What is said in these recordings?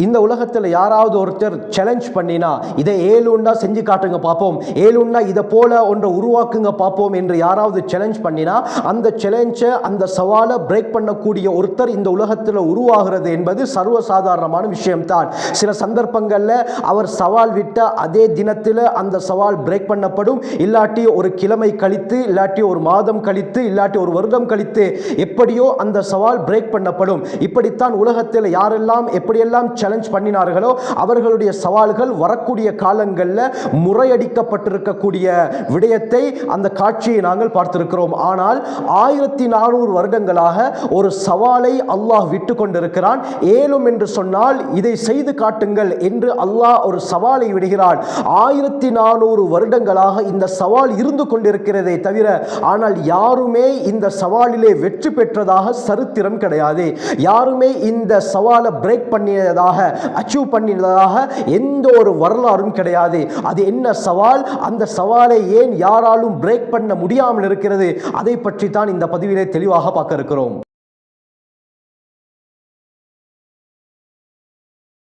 இந்த உலகத்தில் யாராவது ஒருத்தர் சேலஞ்ச் பண்ணினா இதை 7 உண்டா செஞ்சு காட்டுங்க பார்ப்போம், 7 உண்டா இதை போல ஒன்றை உருவாக்குங்க பார்ப்போம் என்று யாராவது சேலஞ்ச் பண்ணினா அந்த சேலஞ்சை, அந்த சவாலை பிரேக் பண்ணக்கூடிய ஒருத்தர் இந்த உலகத்தில் உருவாகிறது என்பது சர்வசாதாரணமான விஷயம்தான். சில சந்தர்ப்பங்களில் அவர் சவால் விட்ட அதே தினத்தில் அந்த சவால் பிரேக் பண்ணப்படும், இல்லாட்டி ஒரு கிழமை கழித்து, இல்லாட்டி ஒரு மாதம் கழித்து, இல்லாட்டி ஒரு வருடம் கழித்து, எப்படியோ அந்த சவால் பிரேக் பண்ணப்படும். இப்படித்தான் உலகத்தில் யாரெல்லாம் எப்படியெல்லாம் சேலஞ்ச் பண்ணினார்களோ அவர்களுடைய சவால்கள் வரக்கூடிய காலங்களில் முறையடிக்கப்பட்டிருக்கக்கூடிய விடயத்தை, அந்த காட்சியை நாங்கள் பார்த்திருக்கிறோம். ஆனால் 1400 வருடங்களாக ஒரு சவாலை அல்லாஹ் விட்டு கொண்டிருக்கிறான். ஏலும் என்று சொன்னால் இதை செய்து காட்டுங்கள் என்று அல்லாஹ் ஒரு சவாலை விடுகிறான். 1400 வருடங்களாக இந்த சவால் இருந்து கொண்டிருக்கிறதே தவிர, ஆனால் யாருமே இந்த சவாலிலே வெற்றி பெற்றதாக சரித்திரம் கிடையாது. யாருமே இந்த சவாலை பிரேக் பண்ணியதாக, அச்சீவ் பண்ணியதாக எந்த ஒரு வரலாறும் கிடையாது. அது என்ன சவால், அந்த சவாலை ஏன் யாராலும் பிரேக் பண்ண முடியாமல் இருக்கிறது, அதை பற்றி தான் இந்த பதிவிலே தெளிவாக பார்க்க இருக்கிறோம்.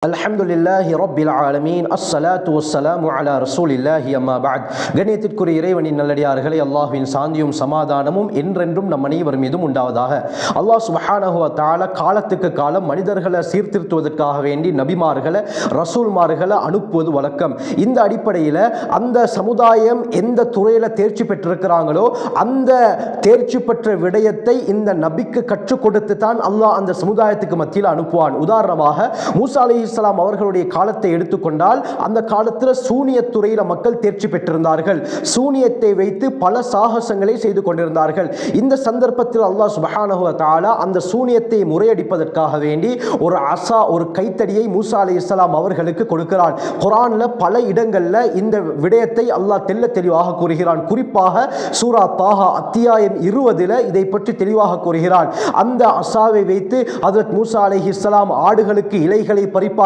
அல்ஹம்துலில்லாஹி ரப்பில் ஆலமீன், அஸ்ஸலாத்து வஸ்ஸலாமு அலா ரசூலில்லாஹி அம்மா பஅத். கண்ணியத்திற்குரிய இறைவனின் நல்லடியார்களே, அல்லாஹ்வின் சாந்தியும் சமாதானமும் என்றென்றும் நம் அனைவர் மீதும் உண்டாவதாக. அல்லாஹ் சுப்ஹானஹு வ தஆலா காலத்துக்கு காலம் மனிதர்களை சீர்திருத்துவதற்காக வேண்டி நபிமார்களை, ரசூல்மார்களை அனுப்புவது வழக்கம். இந்த அடிப்படையில் அந்த சமுதாயம் எந்த துறையில் தேர்ச்சி பெற்றிருக்கிறாங்களோ அந்த தேர்ச்சி பெற்ற விடயத்தை இந்த நபிக்கு கற்றுக் கொடுத்து தான் அல்லாஹ் அந்த சமுதாயத்துக்கு மத்தியில் அனுப்புவான். உதாரணமாக மூசா அலைஹிஸ்ஸலாம் அவர்களுடைய காலத்தை எடுத்துக்கொண்டால், அந்த காலத்தில் சூனியத்துறையில் மக்கள் தேர்ச்சி பெற்றிருந்தார்கள். சூனியத்தை வைத்து பல சாகசங்களை செய்து கொண்டிருந்தார்கள். இந்த சந்தர்ப்பத்தில் அல்லாஹ் சுப்ஹானஹு வ தஆலா அந்த சூனியத்தை முறையடிப்பதற்காக வேண்டி ஒரு அசா, ஒரு கைத்தடியை மூசா அலைஹிஸ்ஸலாம் அவர்களுக்கு கொடுக்கிறான். குர்ஆன்ல பல இடங்களில் இந்த விடயத்தை அல்லாஹ் தெல்ல தெளிவாக கூறுகிறான். குறிப்பாக சூரா தாஹா அத்தியாயம் 20 இதை பற்றி தெளிவாக கூறுகிறான். அந்த அசாவை வைத்து ஹஜ்ரத் மூசா அலைஹிஸ்ஸலாம் ஆடுகளுக்கு இலைகளை பறிப்பார்கள்.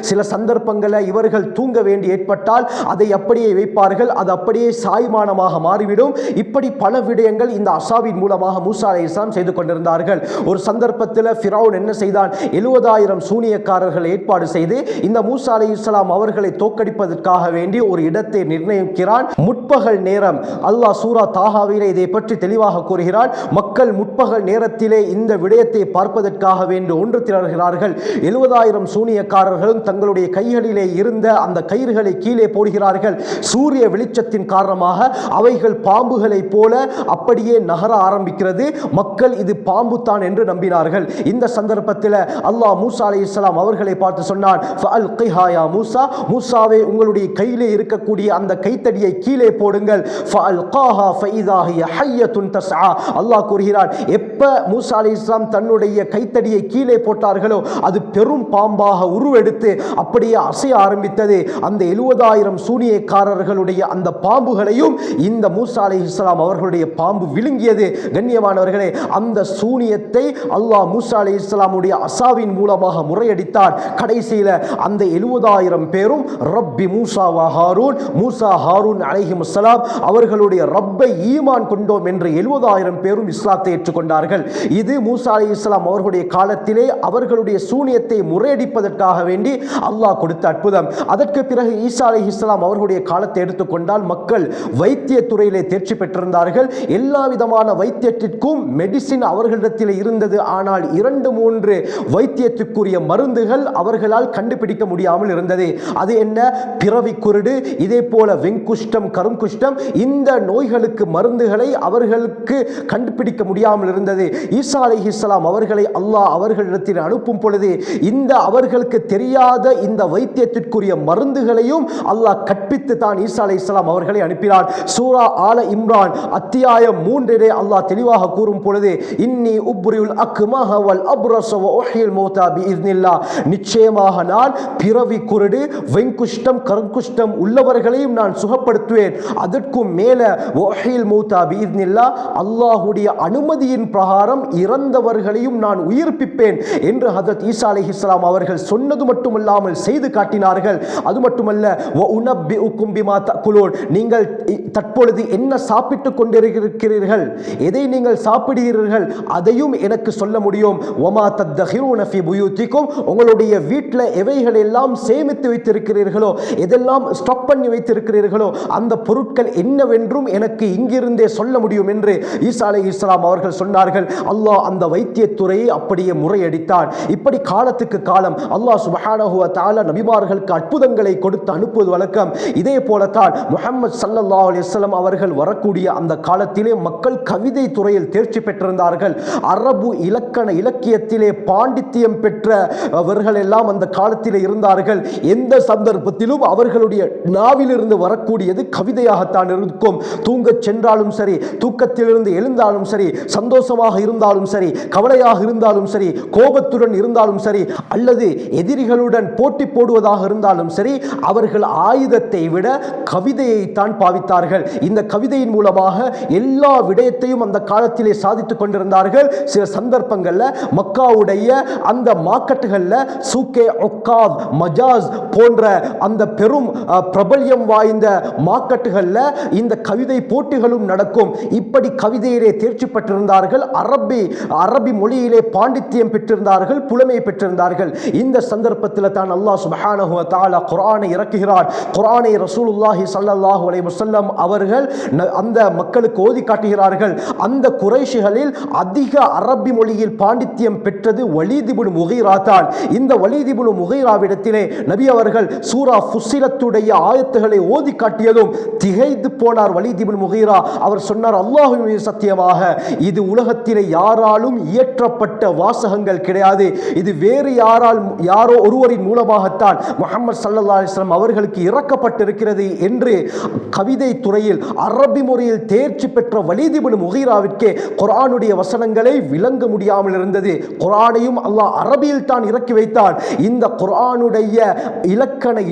சில சந்தர்ப்பங்களில் இவர்கள் தூங்க வேண்டி ஏற்பட்டால் அதை அப்படியே வைப்பார்கள், அது அப்படியே சாய்மானமாக மாறிவிடும். இப்படி பல விடயங்கள் இந்த அசாவின் மூலமாக மூசா அலைஹிஸ்ஸலாம் செய்து கொண்டிருந்தார்கள். ஒரு சந்தர்ப்பத்தில் ஃபிரௌன் என்ன செய்தான், 70,000 சூனியக்காரர்கள் ஏற்பாடு செய்து இந்த மூசா அலைஹிஸ்ஸலாம் அவர்களை தோற்கடிப்பதற்காக வேண்டி ஒரு இடத்தை நிர்ணயிக்கிறான். முற்பகல் நேரம், அல்லாஹ் சூரா தாஹாவிலே இதை பற்றி தெளிவாக கூறுகிறான். மக்கள் முற்பகல் நேரத்திலே இந்த விடயத்தை பார்ப்பதற்காக வேண்டி ஒன்று திரள்கிறார்கள். 70,000 சூனியக்காரர்களும் தங்களுடைய கைகளிலே இருந்த அந்த கயிறுகளை கீழே போடுகிறார்கள். சூரிய வெளிச்சத்தின் காரணமாக அவைகள் பாம்புகளை போல அப்படியே நகர ஆரம்பிக்கிறது. மக்கள் இது பாம்பு தான் என்று நம்பினார்கள். இந்த சந்தர்ப்பத்தில் அல்லாஹ் மூசா அலைஹிஸ்ஸலாம் அவர்களை பார்த்து சொன்னான், ஃபஅல்கிஹா யா மூசா, மூசாவே உங்களுடைய கையிலே இருக்கக்கூடிய அந்த கைத்தடியை கீழே போடுங்கள். ஃபஅல்காஹா ஃபஇதா ஹிய ஹய்யத்துன் தஸ்ஆ. அல்லாஹ் கூறுகிறான், எப்ப மூசா அலைஹிஸ்ஸலாம் தன்னுடைய கைத்தடியை கீழே போட்டார்களோ அது பெரும் பாம்பாக உருவெடுத்து அப்படியே அசைய ஆரம்பித்தது. அந்த 70,000 சூனியக்காரர்களுடைய அந்த பாம்புகளையும் இந்த மூசா அலைஹிஸ்ஸலாம் அவர்களுடைய பாம்பு விழுங்கியது. கண்ணியமானவர்களே, அந்த சூனியத்தை அல்லாஹ் மூசா அலைஹிஸ்ஸலாமுடைய அசாவின் மூலமாக முறையடித்தார். கடைசியில் அந்த 70,000 பேரும் ரப்பி மூசா வ ஹாரூன், மூசா ஹாரூன் அலைஹிமுஸ்ஸலாம் அவர்களுடைய ரப்பை ஈமான் கொண்டோம் என்று 70,000 பேரும் இஸ்லாத்தை ஏற்றுக்கொண்டார்கள். இது மூசா அலைஹிஸ்ஸலாம் அவர்களுடைய காலத்திலே அவர்களுடைய சூனியத்தை முறையடிப்பதற்காக வேண்டி அல்லாஹ் கொடுத்த அற்புதம். அதற்கு பிறகு ஈசா அலைஹிஸ்ஸலாம் அவர்களுடைய காலத்தை எடுத்துக்கொண்டால் மக்கள் வைத்திய துறையிலே தேர்ச்சி பெற்றிருந்தார்கள். எல்லா விதமான வைத்தியத்திற்கும் மெடிசின் அவர்களிடத்தில் இருந்தது. ஆனால் 2-3 வைத்தியத்துக்குரிய மருந்துகள் அவர்களால் கண்டுபிடிக்க முடியாமல் இருந்தது. அது என்ன, பிறவி குருடு, இதே போல வெங்குஷ்டம், கருங்குஷ்டம், இந்த நோய்களுக்கு மருந்துகளை அவர்களுக்கு கண்டுபிடிக்க முடியாமல் இருந்தது. ஈசா அலைஹிஸ்ஸலாம் அவர்களை அல்லாஹ் அவர்களிடத்தில் அனுப்பும் பொழுது இந்த அவர்களுக்கு தெரியாத இந்த வைத்தியத்திற்குரிய மருந்துகளையும் அல்லாஹ் கற்பித்து தான் ஈசா அலைஹிஸ்ஸலாம் அவர்களை அனுப்பினார். சூரா ஆல இம்ரான் அத்தியாயம் 3 அல்லாஹ் தெளிவாக கூறும் பொழுது, இன்னி உப்ரியுல் அக்மஹ வல் அப்ரஸ வ உஹ்யில் மௌதா பிஇذنில்லாஹ், நிச்சயமாக நான் பிறவி குருடு, வெங்குஷ்டம், கருங்குஷ்டம் உள்ளவர்களையும் நான் சுகப்படுத்துவேன். அதற்கும் மேல உஹ்யில் மௌதா பிஇذنில்லாஹ், அல்லாஹ்வுடைய அனுமதியின் பிரகாரம் இறந்தவர்களையும் நான் உயிர்ப்பிப்பேன் என்று ஹஜ்ரத் ஈசா அலைஹிஸ்ஸலாம் அவர்கள் சொன்ன சொன்னது மட்டுமல்லாமல் செய்து காட்டினார்கள். அது மட்டுமல்ல, நீங்கள் தற்பொழுது என்ன சாப்பிட்டுக் கொண்டிருக்கிறீர்கள், எதை நீங்கள் சாப்பிடுகிறீர்கள், அதையும் எனக்கு சொல்ல முடியும். உங்களுடைய வீட்டில் எவைகள் எல்லாம் சேமித்து வைத்திருக்கிறீர்களோ, எதெல்லாம் ஸ்டாக் பண்ணி வைத்திருக்கிறீர்களோ, அந்த பொருட்கள் என்னவென்றும் எனக்கு இங்கிருந்தே சொல்ல முடியும் என்று ஈசா அலைஹிஸ்ஸலாம் அவர்கள் சொன்னார்கள். அல்லாஹ் அந்த வைத்தியத்துறையை அப்படியே முறையடித்தான். இப்படி காலத்துக்கு காலம் அல்லாஹ் சுப்ஹானஹு வ தஆலா நபிமார்களுக்கு அற்புதங்களை கொடுத்து அனுப்புவது வழக்கம். இதே போலத்தான் முஹம்மது ஸல்லல்லாஹு அலைஹி வஸல்லம் அவர்கள் வரக்கூடிய அந்த காலத்திலே மக்கள் கவிதை துறையில் தேர்ச்சி பெற்றிருந்தார்கள். அரபு இலக்கியத்திலே பாண்டித்தியம் பெற்றவர்கள் எல்லாம் அந்த காலத்திலே இருந்தார்கள். எந்த சந்தர்ப்பத்திலும் அவர்களுடைய நாவிலிருந்து வரக்கூடியது கவிதையாகத்தான் இருக்கும். தூங்கச் சென்றாலும் சரி, தூக்கத்திலிருந்து எழுந்தாலும் சரி, சந்தோஷமாக இருந்தாலும் சரி, கவலையாக இருந்தாலும் சரி, கோபத்துடன் இருந்தாலும் சரி, அல்லது எதிரிகளுடன் போட்டி போடுவதாக இருந்தாலும் சரி, அவர்கள் ஆயுதத்தை விட கவிதையை தான் பாவித்தார்கள். இந்த கவிதையின் மூலமாக எல்லா விடயத்தையும் அந்த காலத்திலே சாதித்துக் கொண்டிருந்தார்கள். சில சந்தர்ப்பங்களில் மக்காவுடைய அந்த மார்க்கெட்டுகளில் சூக்கே ஒக்காவ் மஜாஸ் போன்ற அந்த பெரும் பிரபல்யம் வாய்ந்த மார்க்கெட்டுகளில் இந்த கவிதை போட்டிகளும் நடக்கும். இப்படி கவிதையிலே தேர்ச்சி பெற்றிருந்தார்கள். அரபி மொழியிலே பாண்டித்தியம் பெற்றிருந்தார்கள், புலமை பெற்றிருந்தார்கள். இந்த சந்தர்ப்பத்தில் தான் அல்லாஹ் சுப்ஹானஹு வ தஆலா குர்ஆனை இறக்குகிறார். குர்ஆனை ரசூலுல்லாஹி ஸல்லல்லாஹு அலைஹி வஸல்லம் அவர்கள் அந்த மக்களுக்கு ஓதி காட்டுகிறார்கள். அந்த குறைஷிகளில் அதிக அரபி மொழியில் பாண்டித்தியம் பெற்றது வலீத் இப்னு முகீரா தான். இந்த வலீத் இப்னு முகீராவிடத்திலே நபி அவர்கள் சூரா ஃபுஸ்ஸிலத்துடைய ஆயத்துகளை ஓதி காட்டியதும் திகைத்து போனார் வலீத் இப்னு முகீரா. அவர் சொன்னார், அல்லாஹ்வின் மீது சத்தியமாக இது உலகத்திலே யாராலும் இயற்றப்பட்ட வாசகங்கள் கிடையாது. இது வேறு யாரோ ஒருவரின் மூலமாகத்தான் முஹம்மது ஸல்லல்லாஹு அலைஹி வஸல்லம் அவர்களுக்கு இறக்கப்பட்டிருக்கிறது என்று கவிதை துறையில் அரபி முறையில் தேர்ச்சி பெற்ற வலீத் இப்னு முகீராவிற்கு குர்ஆனுடைய வசனங்களை விளங்க முடியாமல் இருந்தது. குர்ஆனையும் அல்லாஹ் அரபியில் தான் இறக்கி வைத்தான். இந்த குர்ஆனுடைய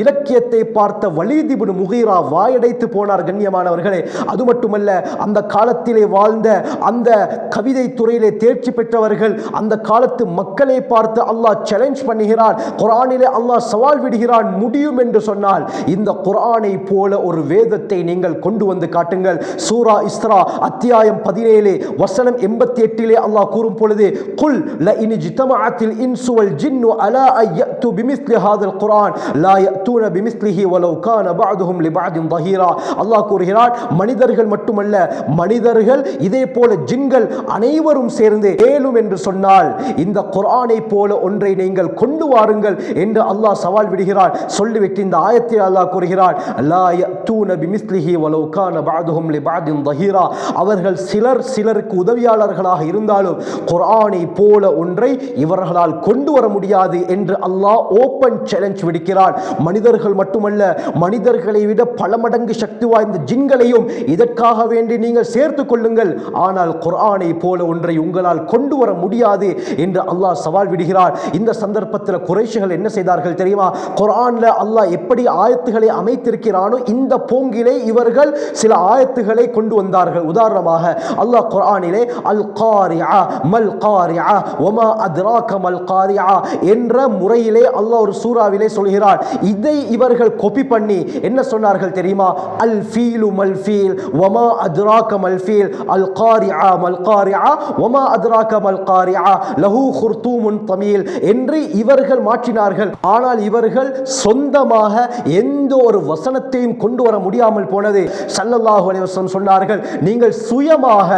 இலக்கியத்தை பார்த்த வலீத் இப்னு முகீரா வாயடைத்து போனார். கண்ணியமானவர்களே, அது மட்டுமல்ல, அந்த காலத்திலே வாழ்ந்த அந்த கவிதை துறையிலே தேர்ச்சி பெற்றவர்கள் அந்த காலத்து மக்களை பார்த்து அல்லாஹ் சேலஞ்ச் பண்ணுகிறான். குர்ஆனிலே அல்லாஹ் சவால் விடுகிறான். முடியும் என்று சொன்னால் இந்த குர்ஆனை போல ஒரு வேதத்தை நீங்கள் கொண்டு வந்து காட்டுங்கள். சூரா இஸ்ரா அத்தியாயம் 17 வசனம் 88 அல்லாஹ் கூறும் பொழுது, குல் லஇன் இஜ்தமஅத்தில் இன்சு வல் ஜின்னு அலா அய்யது பிமிஸ்லி ஹாதல் குர்ஆன் லா யஅதூன பிமிஸ்லிஹி வலவ் கான பஅதுஹும் லிபஅதின் ظஹீரா. அல்லாஹ் கூறுகிறார், மனிதர்கள் மட்டுமல்ல, மனிதர்கள் இதே போல ஜின்கள் அனைவரும் சேர்ந்து ஏலும் என்று சொன்னால் இந்த குர்ஆனை போல ஒன்றை நீங்கள் கொண்டு வாருங்கள் என்று அல்லாஹ் சவால் விடுகிறார். சொல்லிவிட்டு இந்த ஆயத்தில் அல்லாஹ் கூறுகிறார், லா யஅதூன பிமிஸ்லிஹி வலவ் கான பஅதுஹும் லிபஅதின் ظஹீரா. அவர்கள் சிலருக்கு உதவியாளர்களாக இருந்தாலும் குர்ஆனை போல ஒன்றை இவர்களால் கொண்டு வர முடியாது என்று அல்லாஹ் ஓபன் சேலஞ்ச் விடுக்கிறார். மனிதர்கள் மட்டுமல்ல, மனிதர்களை விட பல மடங்கு சக்தி வாய்ந்த ஜின்களையும் இதற்காக வேண்டி நீங்கள் சேர்த்துக் கொள்ளுங்கள், ஆனால் குர்ஆனை போல ஒன்றை உங்களால் கொண்டு வர முடியாது என்று அல்லாஹ் சவால் விடுகிறார். இந்த சந்தர்ப்பத்தில் குறைஷிகள் என்ன செய்தார்கள் தெரியுமா? குர்ஆன்ல அல்லாஹ் எப்படி ஆயத்துகளை அமைத்திருக்கிறானோ இந்த போங்கிலே இவர்கள் சில ஆயத்துகளை கொண்டு வந்தார்கள். உதாரணமாக அல்லாஹ் குர்ஆனிலே அல் காரிஆ மல் காரிஆ வமா அத்ராக மல் காரிஆ என்ற முறையிலே அல்லாஹ் ஒரு சூறாவிலே சொல்கிறார். இதை இவர்கள் காப்பி பண்ணி என்ன சொன்னார்கள் தெரியுமா? அல் ஃபீலு மல் ஃபீல் வமா அத்ராக மல் ஃபீல் அல் காரிஆ மல் காரிஆ வமா அத்ராக மல் காரிஆ லஹு குர்தூமுன் தமீல் என்று இவர்கள் மாற்றினார்கள். ஆனால் இவர்கள் சொந்தமாக எந்த ஒரு வசனத்தையும் கொண்டு வர முடியாமல் போனது. ஸல்லல்லாஹு அலைஹி வஸல்லம் சொன்னார்கள், நீங்கள் சுயமாக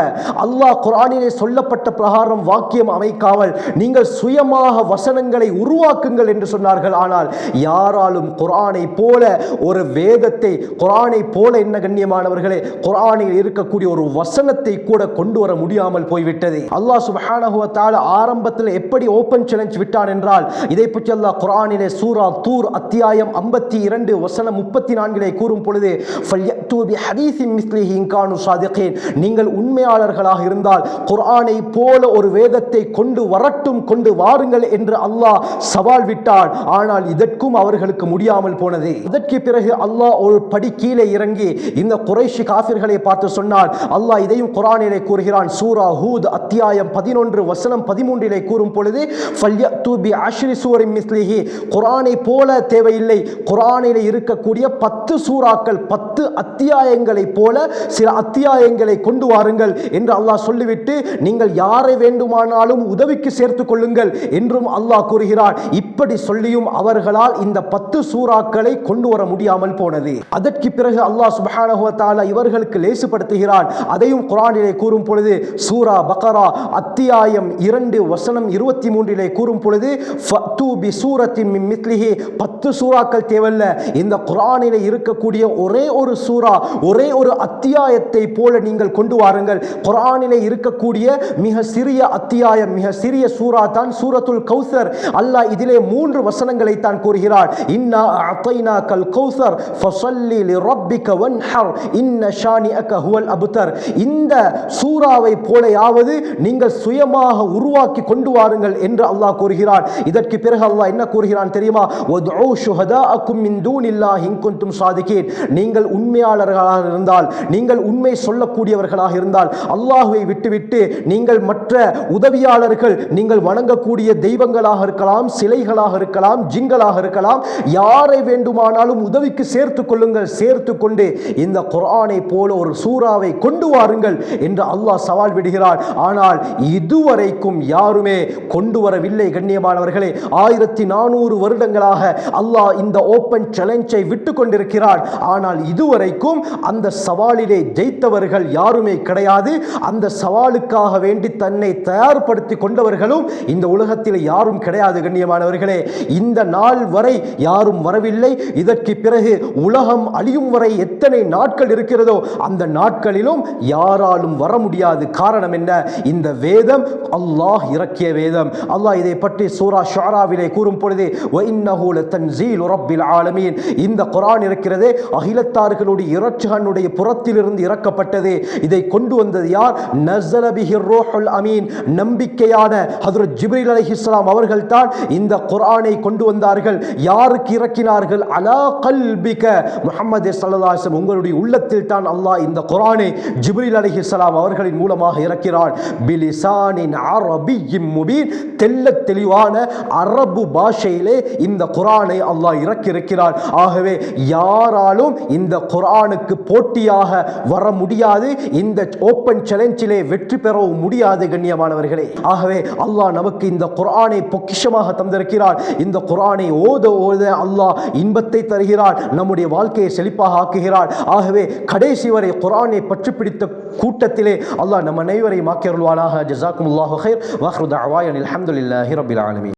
அல்லாஹ் குர்ஆனிலே சொல்லப்பட்ட பிரகாரம் வாக்கியம் அமைக்காமல் நீங்கள் சுயமாக வசனங்களை உருவாக்குங்கள் என்று சொன்னார்கள். ஆனால் யாராலும் குர்ஆனை போல ஒரு வேதத்தை, குர்ஆனை போல என்ன கண்ணியமானவர்களே, குர்ஆனில் இருக்கக்கூடிய ஒரு வசனத்தை கூட கொண்டு வர முடியாமல் போய்விட்டது. அல்லாஹ் சுப்ஹானஹு வ தஆலா ஆரம்பத்தில் எப்படி ஓபன் சேலஞ்ச் விட்டான் என்றால், இதை பற்றி அல்லாஹ் குர்ஆனிலே சூரா தூர் அத்தியாயம் 52 வசனம் 34 கூறும் பொழுது, ஃபல்யஅதி ஃபல்யத்து பிஹதீஸின் மிஸ்லிஹி இன் கானூ ஸாதிகீன், நீங்கள் உண்மையாளர்களாக இருந்தால் குர்ஆனை போல ஒரு வேதத்தை கொண்டு வாருங்கள் என்று அல்லாஹ் சவால் விட்டான். ஆனால் இதற்கும் அவர்களுக்கு முடியாமல் போனது. இதற்கு பிறகு அல்லாஹ் ஒரு படி கீழே இறங்கி இந்த குறைஷி காஃபிர்களை பார்த்து சொன்னான். அல்லாஹ் இதையும் குர்ஆனிலே கூறுகிறான். சூரா ஹூத் அத்தியாயம் 11 வசனம் 13 கூறும் பொழுது ஃபல்யத்து பிஅஷ்ரி சூரின் மிஸ்லிஹி, குர்ஆனை போல தேவையில்லை, குர்ஆனிலே இருக்கக்கூடிய 10 சூறாக்கள் 10 அத்தியாயங்களை போல சில அத்தியாயங்களை கொண்டு வாருங்கள் என்று அல்லாஹ் சொல்லிவிட்டு நீங்கள் யாரை வேண்டுமானாலும் உதவிக்கு சேர்த்துக் கொள்ளுங்கள் என்றும் அல்லாஹ் கூறுகிறார். இப்படி சொல்லியும் அவர்களால் இந்த 10 சூறாக்களை கொண்டு வர முடியாமல் போனது. அதற்கு பிறகு அல்லாஹ் சுப்ஹானஹு வ தஆலா இவர்களுக்கு லேசுபடுத்துகிறான். அதையும் குர்ஆனிலே கூறும் பொழுது சூரா பக்ரா அத்தியாயம் 2 வசனம் 23 கூறும் பொழுது ஃபத்து பி சூரத்தின் மின் மிஸ்லிஹி, 10 சூறாக்கள் தேவையில்ல, இந்த குர்ஆனிலே இருக்கக்கூடிய ஒரே ஒரு சூரா ஒரே ஒரு அத்தியாயத்தை போல நீங்கள் கொண்டு வாருங்கள். குர்ஆனிலே இருக்கக்கூடிய மிக சிறிய அத்தியாயம் மிக சிறிய சூரா தான் சூரத்துல் கௌசர். அல்லாஹ் இதிலே 3 வசனங்களை தான் கூறுகிறார். இன்னா அஅதைனாகல் கௌசர் ஃபஸல்லி லிரப்பிக வன்ஹர் இன்ன ஷானிஅக ஹுவல் அப்தர். இந்த சூராவை போலயாவது நீங்கள் சுயமாக உருவாக்கி கொண்டு வாருங்கள் என்று அல்லாஹ் கூறுகிறார். இதற்கு பிறகு அல்லாஹ் என்ன கூறுகிறான் தெரியுமா? வதுஉ ஷுஹதாஅக்கும் மின் தூனில்லாஹி இன் குன்தும் ஸாதிகீன், நீங்கள் உண்மையாளர்களாக இருந்தால், நீங்கள் உண்மை சொல்லக்கூடியவர்களாக இருந்தால், அல்லாஹ்வை விட்டுவிட்டு நீங்கள் மற்ற உதவியாளர்கள், நீங்கள் வணங்கக்கூடிய தெய்வங்களாக இருக்கலாம், சிலைகளாக இருக்கலாம், ஜின்களாக இருக்கலாம், யாரை வேண்டுமானாலும் உதவிக்கு சேர்த்துக் கொள்ளுங்கள். சேர்த்து கொண்டு இந்த குர்ஆனை போல ஒரு சூறாவை கொண்டு வாருங்கள் என்று அல்லாஹ் சவால் விடுகிறார். ஆனால் இதுவரைக்கும் யாருமே கொண்டு வரவில்லை. கண்ணியமானவர்களே, 1400 வருடங்களாக அல்லாஹ் இந்த ஓப்பன் சேலஞ்சை விட்டு கொண்டிருக்கிறார். ஆனால் இதுவரைக்கும் அந்த சவாலிலே ஜெயித்தவர்கள் யாருமே கிடையாது. அந்த சவாலுக்காக வேண்டி தன்னை தயார்படுத்தி கொண்டவர்களும் இந்த உலகத்தில் யாரும் கிடையாது. கண்ணியமானவர்களே, இந்த நாள் வரை யாரும் வரவில்லை. இதற்கு பிறகு உலகம் அழியும் வரை எத்தனை நாட்கள் இருக்கிறதோ அந்த நாட்களிலும் யாராலும் வர முடியாது. காரணம் என்ன? இந்த வேதம் அல்லாஹ் இறக்கிய வேதம். அல்லாஹ் இதை பற்றி சூரா ஷுஆராவிலே கூறும் பொழுது வஇன்னஹு லதன்ஸீலு ரப்பில் ஆலமீன், இந்த குர்ஆன் இருக்கிறதே அகிலத்தார்களுடைய இறைச்சிகனுடைய புறத்திலிருந்து இறக்கப்பட்டது. இதை கொண்டு வந்தது யார்? நஸல பிஹிர் ரூஹுல் அமீன், நம்பிக்கையான ஹஜ்ரத் ஜிப்ரீல் அலைஹிஸ்ஸலாம் அவர்கள் தான் இந்த குர்ஆனை கொண்டு வந்தார்கள். யாருக்கு இறக்கினார்கள்? அலா கல்பிக முஹம்மது ஸல்லல்லாஹு அலைஹி வஸல்லம், உங்களுடைய உள்ளத்தில் தான் அல்லாஹ் இந்த குர்ஆனை ஜிப்ரீல் அலைஹிஸ்ஸலாம் அவர்களின் மூலமாக இறக்கிறான். பிலிசானின் அரபிய்யின் முபீன், தெல்ல தெளிவான அரபு பாஷையிலே இந்த குர்ஆனை அல்லாஹ் இறக்கியிருக்கிறார். ஆகவே யாராலும் இந்த குர்ஆனுக்கு போட்டியாக வர முடியாது. இந்த ஓப்பன் சேலஞ்சிலே வெற்றி பெறவும் முடியாது. கண்ணியமானவர்களே, ஆகவே அல்லாஹ் நமக்கு இந்த குர்ஆனை பொக்கிஷமாக தந்திருக்கிறார். இந்த குர்ஆனை ஓத ஓத அல்லாஹ் இன்பத்தை தருகிறார், நம்முடைய வாழ்க்கையை செழிப்பாக ஆக்குகிறார். ஆகவே கடைசி வரை குர்ஆனை பற்றி பிடித்த கூட்டத்திலே அல்லாஹ் நம் அனைவரையும் ஆக்கியருள்வானாக. ஜஸாக்குமுல்லாஹு கைர். வ ஆஹிரு தஅவானா அல்ஹம்துலில்லாஹி ரப்பில் ஆலமீன்.